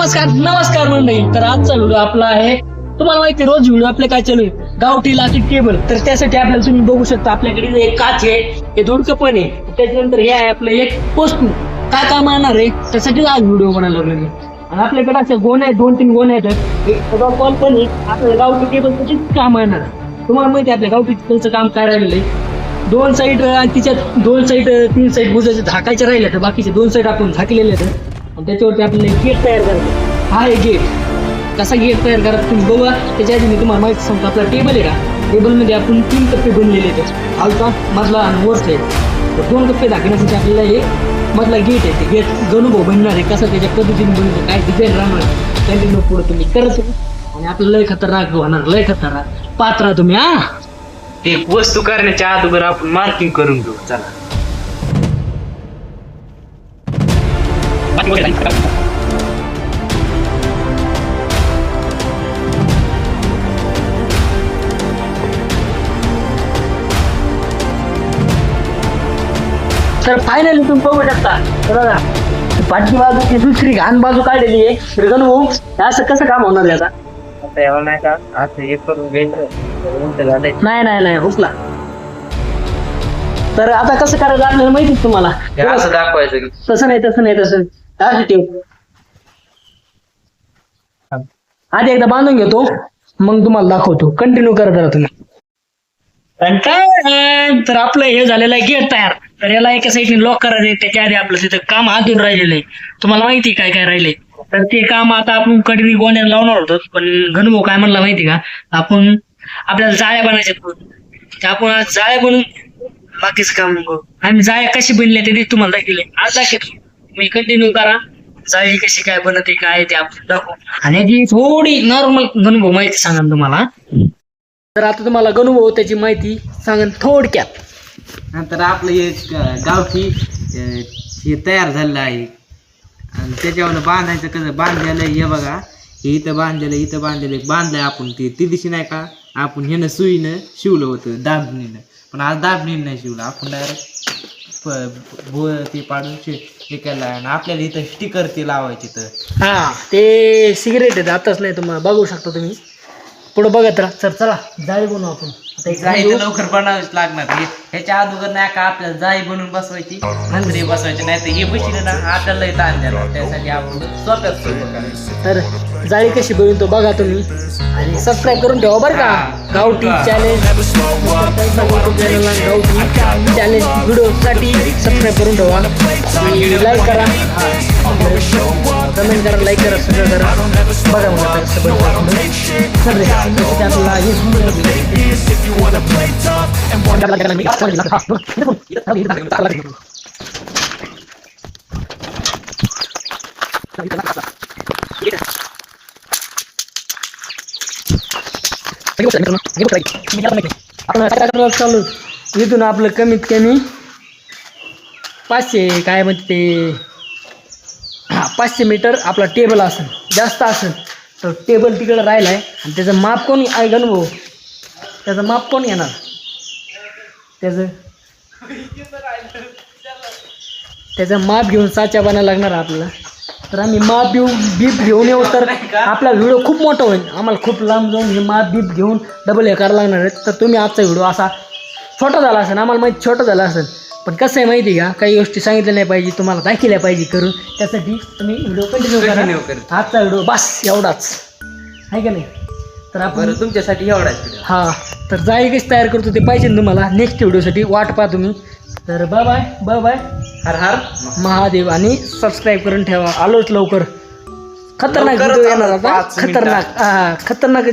नमस्कार मंडळी. तर आजचा व्हिडिओ आपला आहे, तुम्हाला माहिती रोज व्हिडिओ आपले काय चालू आहे, गावठी लाकडी टेबल. तर त्यासाठी आपल्याला तुम्ही बघू शकता आपल्याकडे एक काच आहे, हे दोडकं पण आहे, त्याच्यानंतर हे आहे आपलं एक वस्तू. काय काम आणणार आहे त्यासाठी आज व्हिडिओ बनायला लागलो मी. आणि आपल्याकडे असे गोण्या आहेत, 2-3 गोण्या आहेत, एक कॉल पण आहे. आपल्याला गावठी टेबल त्याची काम आणणार. तुम्हाला माहिती आहे आपल्या गावठी टेबलचं काम काय राहिलेलं आहे, 2 साईड आणि तिच्यात 2 साईड 3 साईड बुजाचे झाकायचे राहिले, तर बाकीचे 2 साईड आपण झाकलेले आहेत. आणि त्याच्यावरती आपल्याला गेट तयार करायचं. हा आहे गेट. कसा गेट तयार करा तुम्ही बघा. त्याच्या आधी मी तुम्हाला माहिती सांगतो, आपला टेबल आहे का, टेबलमध्ये आपण 3 कप्पे बनलेले आहेत, खालचा मधला आणि वरचा आहे. तर 2 कप्पे झाकण्यासाठी आपल्याला एक मधला गेट आहे, ते गेट गणूभाऊ बनणार आहे. कसं त्याच्या पद्धतीने बनवतो, काय डिझाईन राहणार कंटिन्यू पुढे तुम्ही करत. आणि आपलं लय खतरनाक होणार, लय खतरनाक पात्रा तुम्ही. ते वस्तू करण्याच्या अगोदर आपण मार्किंग करून घेऊ. चला तर फायनली तुम्ही बघू शकता, बघा पाठची बाजू दुसरी घाण बाजू काढलेली आहे. तर गणू असं कसं काम होणार आहे आता? याला नाही का असं हे करून घ्यायचं, नाही हुकला. तर आता कसं करायचं आपल्याला माहिती तुम्हाला, असं दाखवायचं. तसं नाही ठेव. आधी एकदा बांधून घेतो, मग तुम्हाला दाखवतो. कंटिन्यू करत राहा तुम्ही. तर आपलं हे झालेलं आहे गेट तयार. तर याला एका साईडने लॉक करायचं. त्याच्या आधी आपलं तिथं काम हातून राहिलेलं आहे. तुम्हाला माहिती काय काय राहिले, तर ते काम आता आपण कडवी गोण्या लावणार होतो. पण गणभाऊ काय म्हणला माहिती का, आपल्याला जाळ्या बनायच्या. आपण आज जाळ्या बनवून बाकीचं काम करू. आम्ही जाळ्या कशी बनल्या ते तुम्हाला दाखवले. आज दाखवतो, तुम्ही कंटिन्यू करा. जाळी कशी काय बनते काय ते आपण दाखवू. आणि याची थोडी नॉर्मल गणभाऊ माहिती सांगा तुम्हाला. तर आता तुम्हाला गणभाऊ त्याची माहिती सांगा थोडक्यात. नंतर आपलं हे गावठी हे तयार झालेलं आहे. आणि त्याच्यावर बांधायचं कसं बांधलेलं हे बघा, हे इथं बांधलंय आपण. ती दिवशी नाही का आपण ह्यानं सुईनं शिवलं होतं, दाबणीनं. पण आज दाबणीनं नाही शिवलं आपण, डायरेक्ट ते पाडून हे केलं. आणि आपल्याला इथं स्टिकर ते लावायचे. तर हा ते सिगरेट आहेत, आताच नाही तुम्हाला बघू शकता तुम्ही. पुढे बघत राहा. तर चला जाळी बनवू आपण. जाळी तर लवकर बनावीच लागणार. ह्याच्या अगोदर नाही का आपल्याला जाळी बनवून बसवायची, नंतर बसवायची. नाही तर हे बसले ना आपल्याला ताण द्यायला. त्यासाठी आपण स्वतःच सुरू करायचं. तर जाळी कशी बनवतो बघा तुम्ही. आणि सबस्क्राईब करून ठेवा बरं का. गावठी चॅलेंज गावठी चॅलेंज व्हिडिओसाठी सबस्क्राईब करून ठेवा. लाईक करा, कमेंट करा, लाईक करा, सगळं करा. बघा मला चालू. इथून आपलं कमीत कमी 500 काय म्हणते ते 500 मीटर आपला टेबल असेल, जास्त असेल तर टेबल तिकडे राहिलाय. आणि त्याचं माप कोण आहे गणभाऊ, त्याचं माप कोण येणार, त्याचं माप घेऊन साचा बनायला लागणार आपल्याला. तर आम्ही माप बीप घेऊन येऊ, तर आपला व्हिडिओ खूप मोठा होईल. आम्हाला खूप लांब जाऊन हे माप बीप घेऊन डबल हे करायला लागणार आहेत. तर तुम्ही आजचा व्हिडिओ असा छोटा झाला असेल, आम्हाला माहिती छोटा झाला असेल, पण कसं आहे माहिती का, काही गोष्टी सांगितल्या नाही पाहिजे, तुम्हाला दाखवल्या पाहिजे करून. त्यासाठी तुम्ही व्हिडिओ कंटिन्यू करा. आजचा व्हिडिओ बस एवढाच आहे का नाही. तर आपण तुमच्यासाठी एवढाच. हा, तर जाळी कशी तयार करतो ते पाहिजे तुम्हाला. नेक्स्ट व्हिडिओसाठी वाट पहा तुम्ही. तर बाय हर हर महादेव. आणि सबस्क्राईब करून ठेवा. आलोच लवकर. खतरनाक व्हिडिओ येणार आता, खतरनाक.